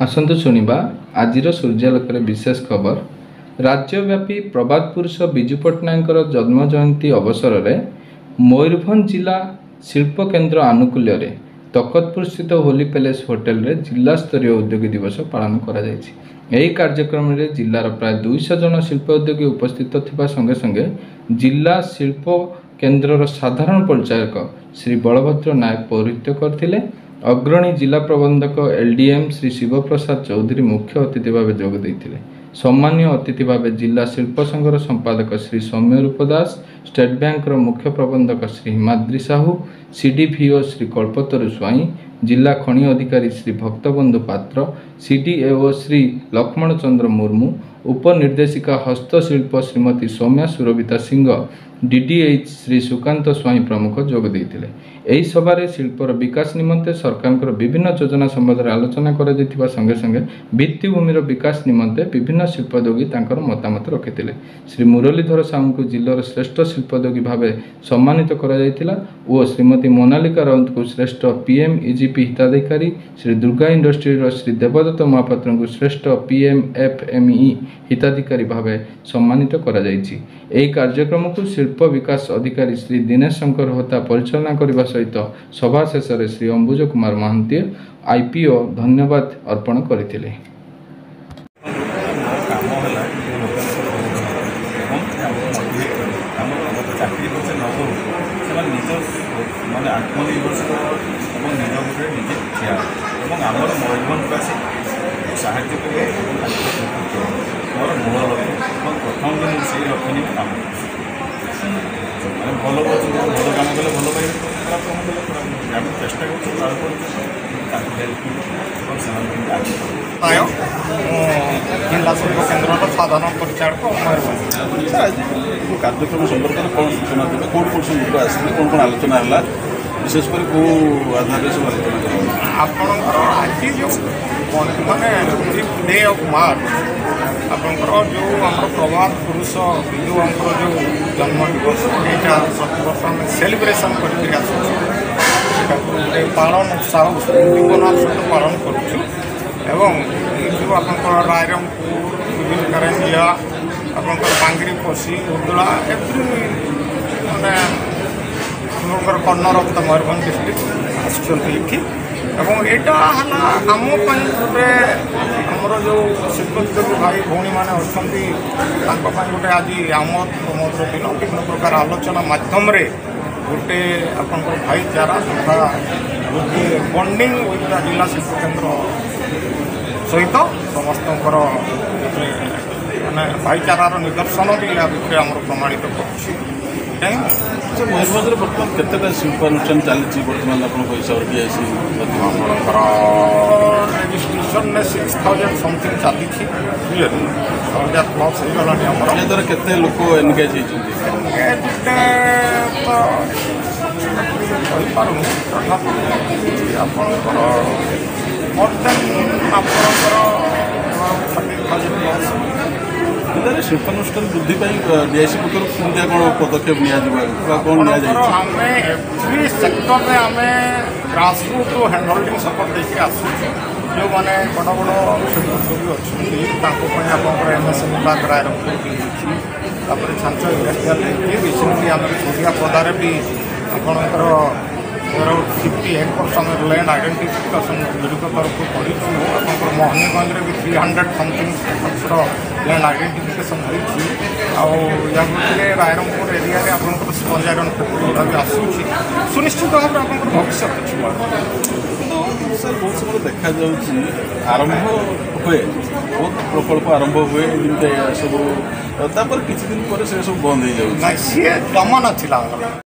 आसतु शुणा आज सूर्यालोक विशेष खबर। राज्यव्यापी प्रबाद पुरुष विजु पट्टनायक जन्म जयंती अवसर में मयूरभंज जिला शिल्प केन्द्र आनुकूल्य तखतपुर स्थित होली पैलेस होटेल रे जिला स्तरीय उद्योगी दिवस पालन करा जायछि। एही कार्यक्रम में जिलार प्राय 200 जन शिल्प उद्योगी उपस्थित थिबा संगे संगे जिला शिल्प केन्द्र साधारण परिचायक श्री बलभद्र नायक पौरोहित्य करथिले। अग्रणी जिला प्रबंधक एलडीएम श्री शिवप्रसाद चौधरी मुख्य अतिथि भाव जोग देइथिले। सम्मान्य अतिथि भाव जिला शिल्प संघर संपादक श्री सौम्य रूप दास, स्टेट बैंक मुख्य प्रबंधक श्री हिमाद्री साहू, सीडीपीओ श्री कल्पतरु स्वाई, जिला खनि अधिकारी श्री भक्तबंधु पात्र, सीडीएओ श्री लक्ष्मण चंद्र मुर्मू, उपनिर्देशिका हस्तशिल्प श्रीमती सौम्या सुरभिता सिंह, डीडीएच श्री सुकांत स्वाई प्रमुख जोग देइथिले। एही सभारे शिल्पर विकास निमंते सरकार विभिन्न योजना संबंध में आलोचना करा संगे संगे भित्तिभूमिर विकास निमंते विभिन्न शिल्पोद्योगी तांकर मतामत रखिथिले। श्री मुरलीधर साहू को जिलार श्रेष्ठ शिल्पोद्योगी भाव सम्मानित करा जायतिला और श्रीमती मोनालिका राउत को श्रेष्ठ पीएम ईजीपी हिताधिकारी, श्री दुर्गा इंडस्ट्री श्री देवदत्त महापात्र को श्रेष्ठ पीएम एफएमई हिताधिकारी भाव सम्मानित करा जायछि। एही कार्यक्रम को शिल्प विकास अधिकारी श्री दिनेश शंकर होता परिचालना करने सहित सभा शेष में श्री अंबुज कुमार महांती आईपीओ धन्यवाद अर्पण करथिले। भल भल कम कले भल पाइबे, खराब कम कले खराब चेष्टा जिला शिल्प केन्द्र साधारण परिचायक कार्यक्रम संपर्क में कौन सूचना देते, कौन कौन सब लोग आसते, कौन कौन आलोचना है, विशेषकर कौ आधार सब आलोचना आपणकर आज जो मानने डे ऑफ मार्च आपंकर जो आम प्रभात पुरुष विजु आमर जो जन्म दिवस यहाँ प्रति वर्ष आम सेलिब्रेसन कर पालन उत्साह उद्दीपनार सहित पालन करुँ। जो आपंकर रायरंगपुर विभिन्न कारंजिया आपंकर बांगरी पशी उदला एवरी मानकर corner of the Mayurbhanj district आसुँच यहाँ आम गोटे आमर जो शिल्पोद्योगी भाई भौणी मैंने अच्छा गोटे आज आमद प्रमोदर दिन विभिन्न प्रकार आलोचना मध्यम गोटे आप भाईचारा तथा गोटे बंडिंग विथ द जिला शिल्प केन्द्र सहित समस्त माने भाईचारार निदर्शन भी या भितर आम प्रमाणित कर मयूरभंज बर्तमान केतटा शिल्पानुष्ठान चलती बर्तमान आप हिसाब रेजिस्ट्रेशन ने 6000 समथिंग चली 6000 प्लस हो गलानी द्वारा केते लोक एनगेज जिले शिल्पानुष्ठान वृद्धि डीआईसी पक्ष कौन पदक्षेप कौन आम एवरी सेक्टर में आम ग्रासरूट हैंड होल्डिंग सपोर्ट देखिए आसू जो मैंने बड़ बड़ शिल्पोद्योगी अच्छा आप एमएसएमई पार्क रायरंगपुर छांच इंडस्ट्रियल रिसेंटली आम सूर्यापदारे भी आपंकर 58% लैंड आइडेंटिफिकेशन गुरिक तरफ कर मोहनीगंज भी 300 समथिंग लैंड आइडेंटिफिकेशन होती रायरंगपुर एरिया आप स्पंज आयरन फैक्ट्री भी आसूँ सुनिश्चित भाव में आप भविष्य अच्छी सर बहुत समय देखा आरंभ हुए बहुत प्रकल्प आरंभ हुए सब किसी दिन पर से सब बंद हो जाए सी गमन था।